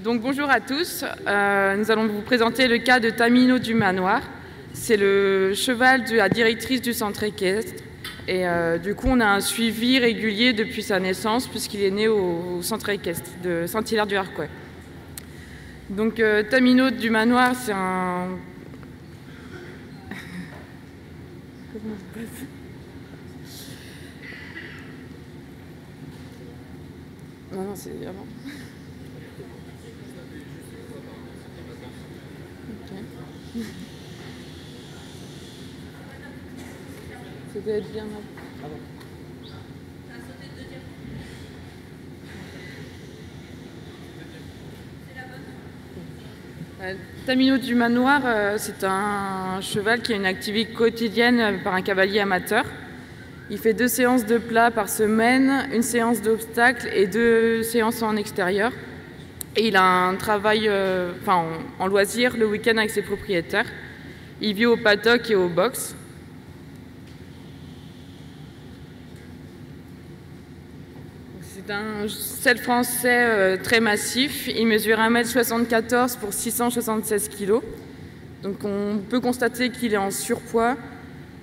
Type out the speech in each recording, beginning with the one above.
Donc bonjour à tous, nous allons vous présenter le cas de Tamino du Manoir. C'est le cheval de la directrice du centre équestre et du coup on a un suivi régulier depuis sa naissance puisqu'il est né au centre équestre de Saint-Hilaire-du-Harcouët. Donc Tamino du Manoir, c'est un... Non, c'est avant. Okay. Ça doit être bien avant. Tamino du Manoir, c'est un cheval qui a une activité quotidienne par un cavalier amateur. Il fait 2 séances de plat par semaine, 1 séance d'obstacles et 2 séances en extérieur. Et il a un travail en loisir le week-end avec ses propriétaires. Il vit au paddock et au box. C'est un selle français très massif. Il mesure 1,74 m pour 676 kg. Donc on peut constater qu'il est en surpoids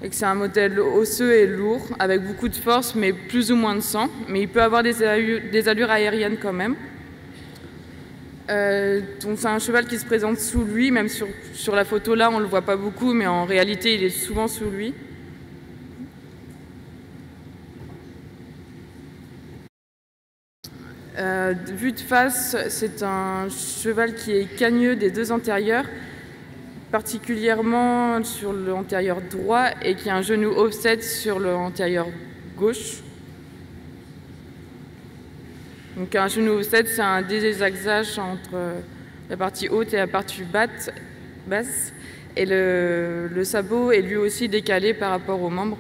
et que c'est un modèle osseux et lourd, avec beaucoup de force, mais plus ou moins de sang. Mais il peut avoir des allures aériennes quand même. Donc c'est un cheval qui se présente sous lui, même sur la photo là on ne le voit pas beaucoup, mais en réalité il est souvent sous lui. Vu de face, c'est un cheval qui est cagneux des 2 antérieurs, particulièrement sur l'antérieur droit, et qui a un genou offset sur l'antérieur gauche. Donc un genou offset, c'est un désaxage entre la partie haute et la partie basse. Et le sabot est lui aussi décalé par rapport aux membres.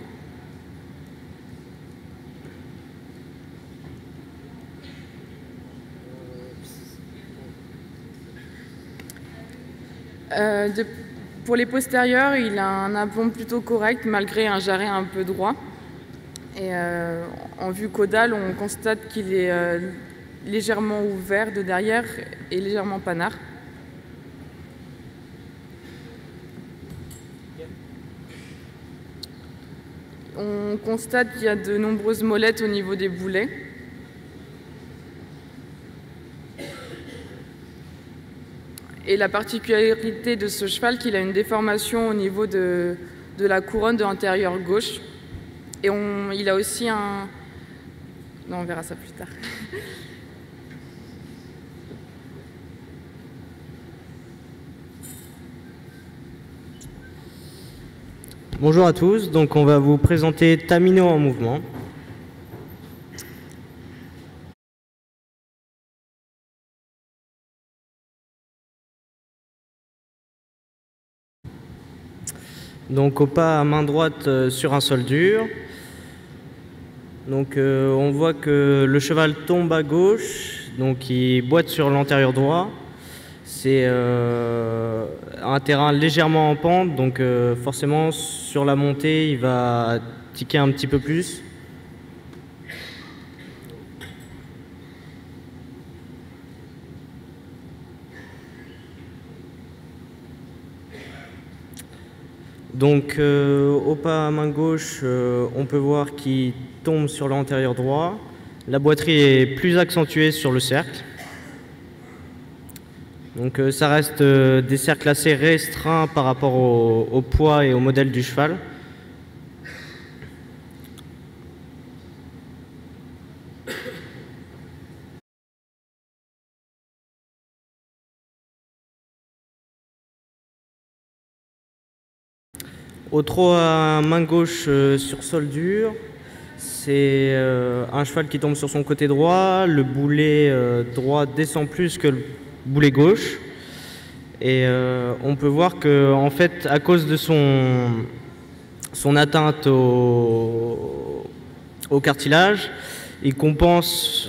Pour les postérieurs, il a un aplomb plutôt correct malgré un jarret un peu droit. Et en vue caudale, on constate qu'il est légèrement ouvert de derrière et légèrement panard. On constate qu'il y a de nombreuses molettes au niveau des boulets. Et la particularité de ce cheval, qu'il a une déformation au niveau de la couronne de l'antérieur gauche. Et il a aussi un... Non, on verra ça plus tard. Bonjour à tous, donc on va vous présenter Tamino en mouvement. Donc au pas à main droite sur un sol dur. Donc on voit que le cheval tombe à gauche, donc il boite sur l'antérieur droit. C'est un terrain légèrement en pente, donc forcément sur la montée il va tiquer un petit peu plus. Donc au pas à main gauche, on peut voir qu'il tombe sur l'antérieur droit. La boiterie est plus accentuée sur le cercle. Donc ça reste des cercles assez restreints par rapport au poids et au modèle du cheval. Au trot à main gauche sur sol dur, c'est un cheval qui tombe sur son côté droit. Le boulet droit descend plus que le boulet gauche. Et on peut voir que, en fait, à cause de son atteinte au cartilage, il compense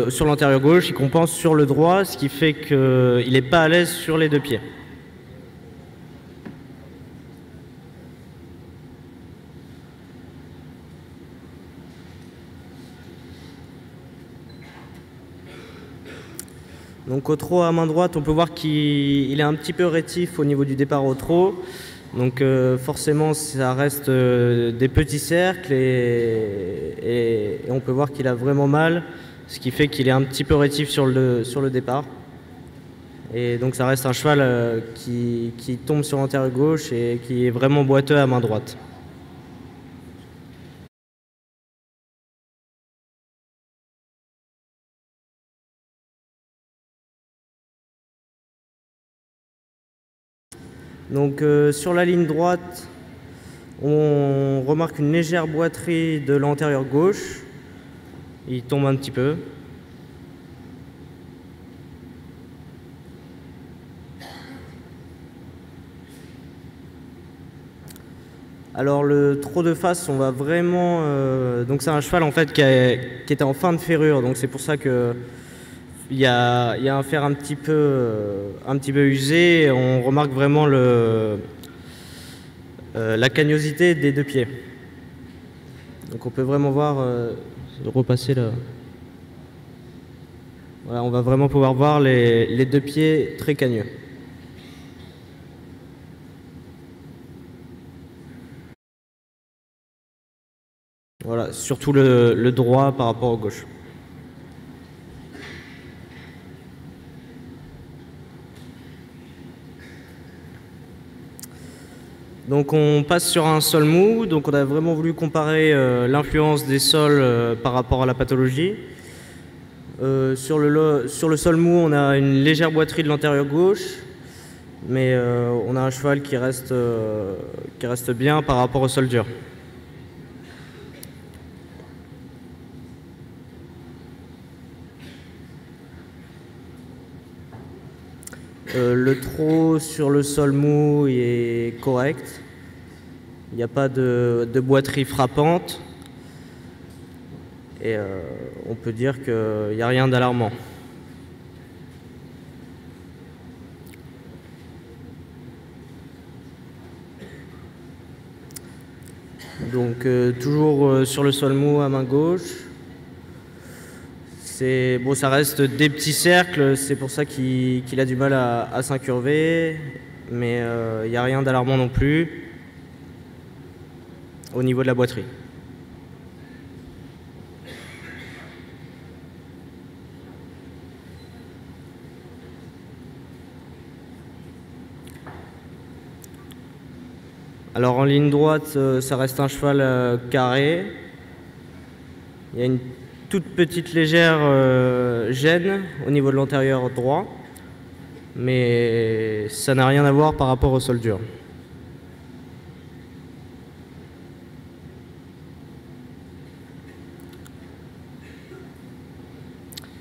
sur l'antérieur gauche, il compense sur le droit, ce qui fait qu'il n'est pas à l'aise sur les 2 pieds. Donc au trot à main droite, on peut voir qu'il est un petit peu rétif au niveau du départ au trot. Donc forcément, ça reste des petits cercles et on peut voir qu'il a vraiment mal, ce qui fait qu'il est un petit peu rétif sur le départ. Et donc ça reste un cheval qui tombe sur l'antérieur gauche et qui est vraiment boiteux à main droite. Donc sur la ligne droite, on remarque une légère boiterie de l'antérieur gauche. Il tombe un petit peu. Alors le trot de face, on va vraiment... donc c'est un cheval en fait qui était en fin de ferrure, donc c'est pour ça que il y a un fer un petit peu usé. On remarque vraiment la cagnosité des deux pieds. Donc on peut vraiment voir, repasser là. Voilà, on va vraiment pouvoir voir les deux pieds très cagneux. Voilà, surtout le droit par rapport au gauche. Donc on passe sur un sol mou, donc on a vraiment voulu comparer l'influence des sols par rapport à la pathologie. Sur le sol mou, on a une légère boiterie de l'antérieur gauche, mais on a un cheval qui reste bien par rapport au sol dur. Le trot sur le sol mou est correct. Il n'y a pas de boiterie frappante. Et on peut dire qu'il n'y a rien d'alarmant. Donc toujours sur le sol mou à main gauche. Bon, ça reste des petits cercles, c'est pour ça qu'il a du mal à s'incurver, mais il n'y a rien d'alarmant non plus au niveau de la boiterie. Alors en ligne droite, ça reste un cheval carré. Il y a une toute petite légère gêne au niveau de l'antérieur droit, mais ça n'a rien à voir par rapport au sol dur.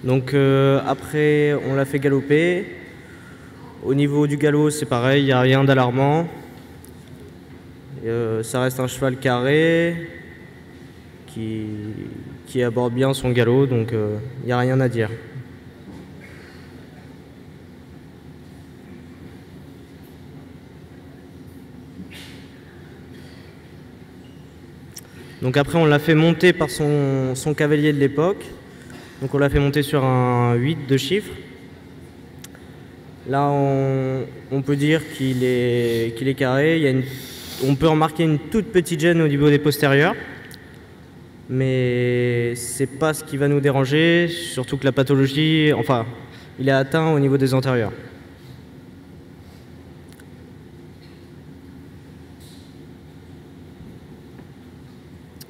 Donc après, on l'a fait galoper. Au niveau du galop, c'est pareil, il n'y a rien d'alarmant. Ça reste un cheval carré qui aborde bien son galop, donc il n'y a rien à dire. Donc après, on l'a fait monter par son cavalier de l'époque. Donc on l'a fait monter sur un 8 de chiffre. Là, on peut dire qu'il est carré. On peut remarquer une toute petite gêne au niveau des postérieurs. Mais c'est pas ce qui va nous déranger, surtout que la pathologie, enfin, il est atteint au niveau des antérieurs.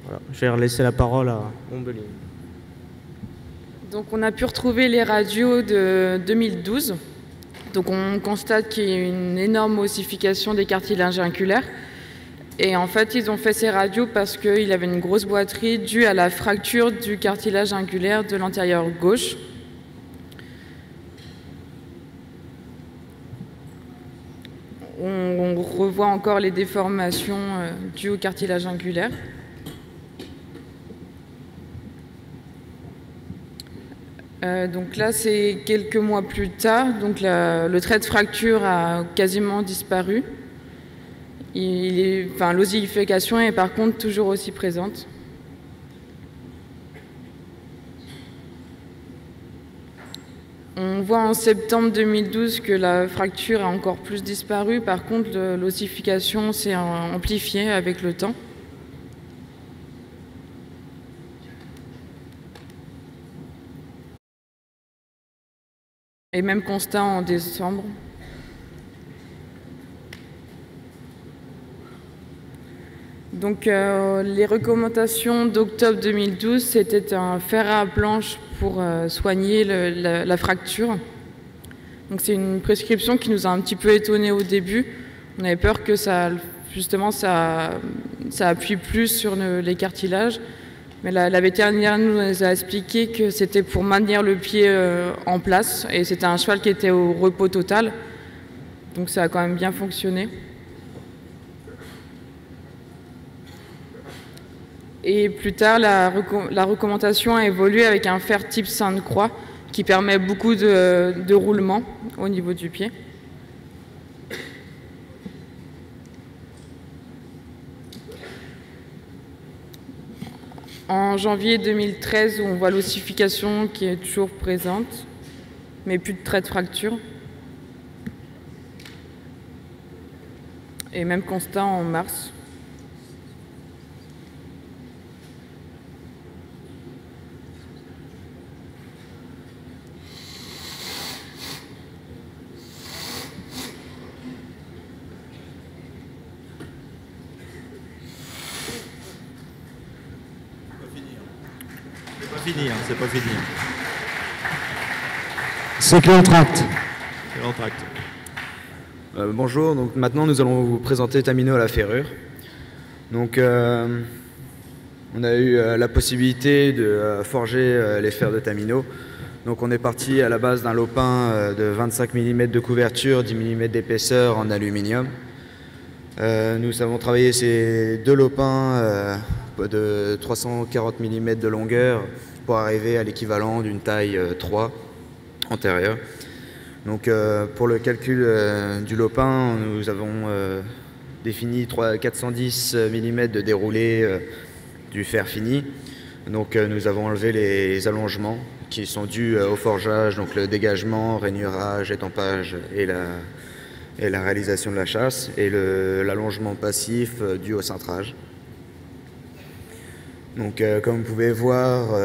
Voilà, je vais laisser la parole à Ombelin. Donc on a pu retrouver les radios de 2012. Donc on constate qu'il y a une énorme ossification des cartilages inculaires. Et en fait, ils ont fait ces radios parce qu'il avait une grosse boiterie due à la fracture du cartilage inculaire de l'antérieur gauche. On revoit encore les déformations dues au cartilage inculaire. Donc là, c'est quelques mois plus tard. Donc le trait de fracture a quasiment disparu. L'ossification est par contre toujours aussi présente. On voit en septembre 2012 que la fracture a encore plus disparu. Par contre, l'ossification s'est amplifiée avec le temps. Et même constat en décembre. Donc les recommandations d'octobre 2012, c'était un fer à planche pour soigner la fracture. Donc c'est une prescription qui nous a un petit peu étonnés au début. On avait peur que ça appuie plus sur les cartilages. Mais la vétérinaire nous a expliqué que c'était pour maintenir le pied en place. Et c'était un cheval qui était au repos total. Donc ça a quand même bien fonctionné. Et plus tard, la recommandation a évolué avec un fer type Sainte-Croix qui permet beaucoup de roulement au niveau du pied. En janvier 2013, on voit l'ossification qui est toujours présente, mais plus de traits de fracture. Et même constat en mars. C'est pas fini. C'est que l'entracte. C'est l'entracte. Bonjour, donc maintenant nous allons vous présenter Tamino à la ferrure. Donc on a eu la possibilité de forger les fers de Tamino. Donc on est parti à la base d'un lopin de 25 mm de couverture, 10 mm d'épaisseur en aluminium. Nous avons travaillé ces deux lopins de 340 mm de longueur pour arriver à l'équivalent d'une taille 3 antérieure. Donc pour le calcul du lopin, nous avons défini 410 mm de déroulé du fer fini. Donc nous avons enlevé les allongements qui sont dus au forgeage, donc le dégagement, rainurage, étampage et la réalisation de la chasse, et l'allongement passif dû au cintrage. Donc comme vous pouvez voir,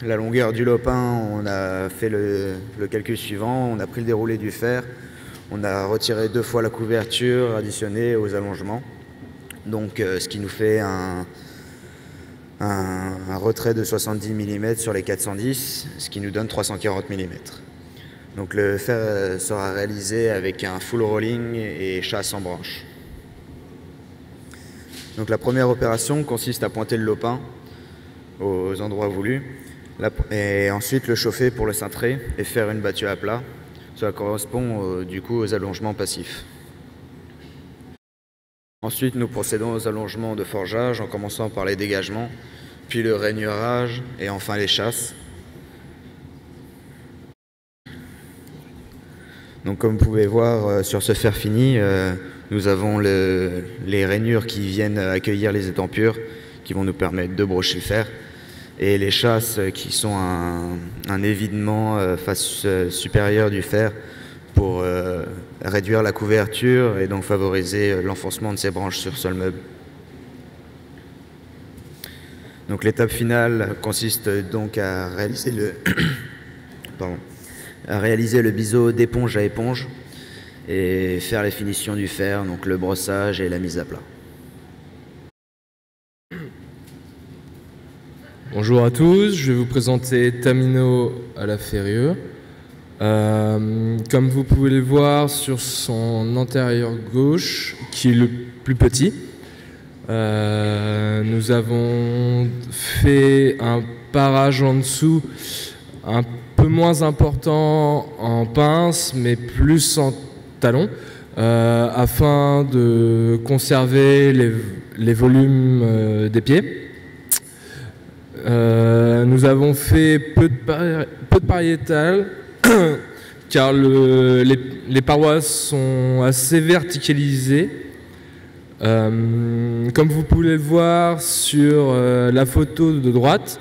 la longueur du lopin, on a fait le calcul suivant, on a pris le déroulé du fer, on a retiré 2 fois la couverture additionnée aux allongements, donc ce qui nous fait un retrait de 70 mm sur les 410, ce qui nous donne 340 mm. Donc le fer sera réalisé avec un full rolling et chasse en branche. Donc la première opération consiste à pointer le lopin aux endroits voulus et ensuite le chauffer pour le cintrer et faire une battue à plat. Cela correspond du coup aux allongements passifs. Ensuite nous procédons aux allongements de forgeage en commençant par les dégagements, puis le rainurage et enfin les chasses. Donc comme vous pouvez voir sur ce fer fini, nous avons les rainures qui viennent accueillir les étampures, qui vont nous permettre de brocher le fer, et les chasses qui sont un évidement face supérieure du fer pour réduire la couverture et donc favoriser l'enfoncement de ces branches sur sol meuble. Donc l'étape finale consiste donc à réaliser le biseau d'éponge à éponge et faire les finitions du fer, donc le brossage et la mise à plat. Bonjour à tous, je vais vous présenter Tamino à la ferrure. Comme vous pouvez le voir sur son antérieur gauche, qui est le plus petit, nous avons fait un parage en dessous un peu moins important en pince, mais plus en talon, afin de conserver les volumes des pieds. Nous avons fait peu de pariétal car les parois sont assez verticalisées. Comme vous pouvez le voir sur la photo de droite,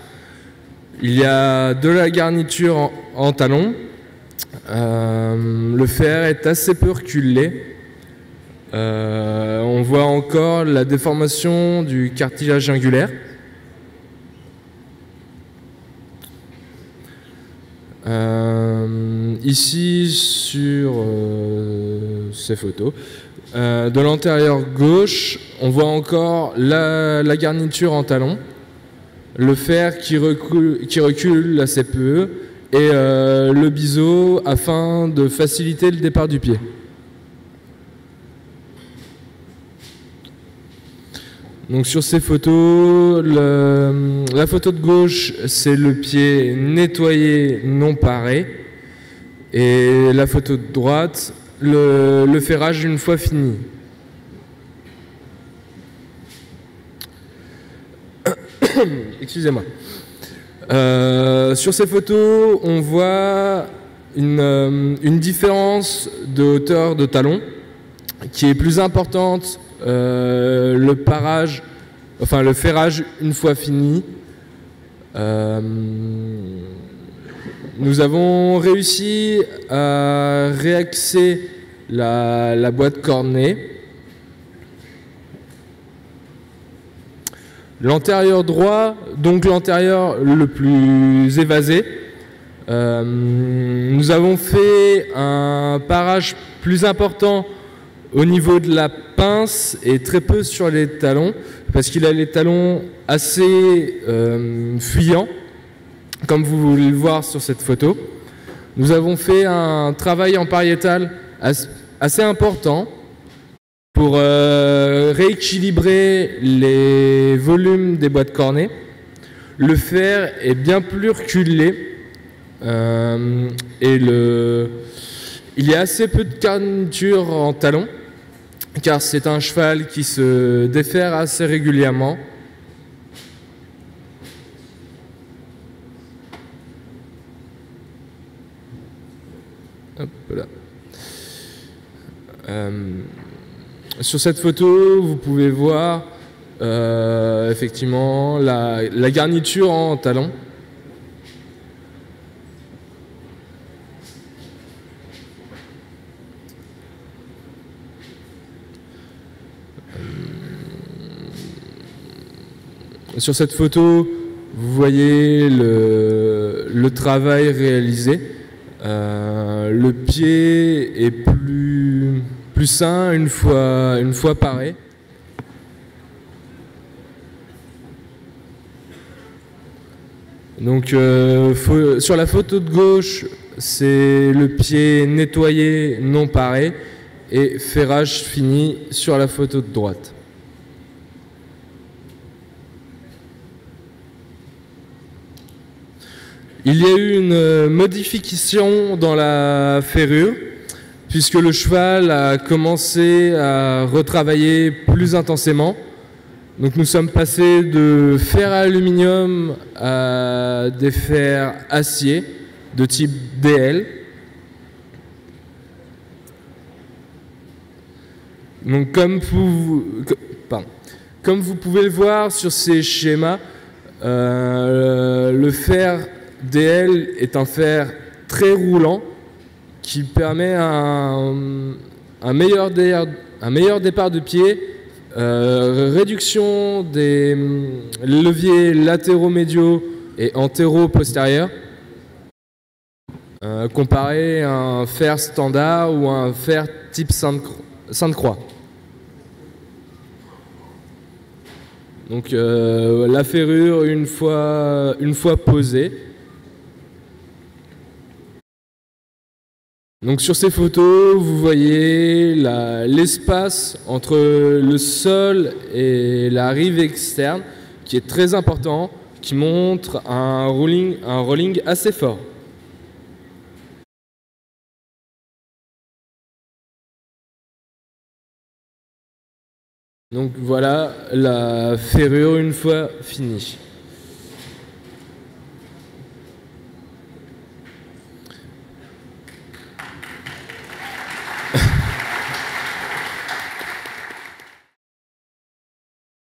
il y a de la garniture en talon Le fer est assez peu reculé. On voit encore la déformation du cartilage ingulaire. Ici sur ces photos, de l'antérieur gauche, on voit encore la garniture en talon, le fer qui recule la CPE et le biseau afin de faciliter le départ du pied. Donc sur ces photos, la photo de gauche, c'est le pied nettoyé, non paré. Et la photo de droite, le ferrage une fois fini. Excusez-moi. Sur ces photos, on voit une différence de hauteur de talon qui est plus importante. Le parage, enfin le ferrage une fois fini. Nous avons réussi à réaxer la boîte cornée. L'antérieur droit, donc l'antérieur le plus évasé. Nous avons fait un parage plus important au niveau de la pince et très peu sur les talons, parce qu'il a les talons assez fuyants, comme vous voulez le voir sur cette photo. Nous avons fait un travail en pariétal assez important pour rééquilibrer les volumes des boîtes cornées. Le fer est bien plus reculé et il y a assez peu de garniture en talon, car c'est un cheval qui se déferre assez régulièrement. Hop là. Sur cette photo, vous pouvez voir effectivement la garniture en talon. Sur cette photo, vous voyez le travail réalisé. Le pied est plus sain une fois paré. Donc sur la photo de gauche, c'est le pied nettoyé, non paré, et ferrage fini sur la photo de droite. Il y a eu une modification dans la ferrure, puisque le cheval a commencé à retravailler plus intensément. Donc nous sommes passés de fer à aluminium à des fers acier de type DL. Donc comme vous pouvez le voir sur ces schémas, le fer DL est un fer très roulant qui permet un meilleur départ de pied, réduction des leviers latéraux médiaux et antéro-postérieurs, comparé à un fer standard ou un fer type Sainte-Croix. Donc la ferrure, une fois posée. Donc sur ces photos, vous voyez l'espace entre le sol et la rive externe qui est très important, qui montre un rolling assez fort. Donc voilà la ferrure une fois finie.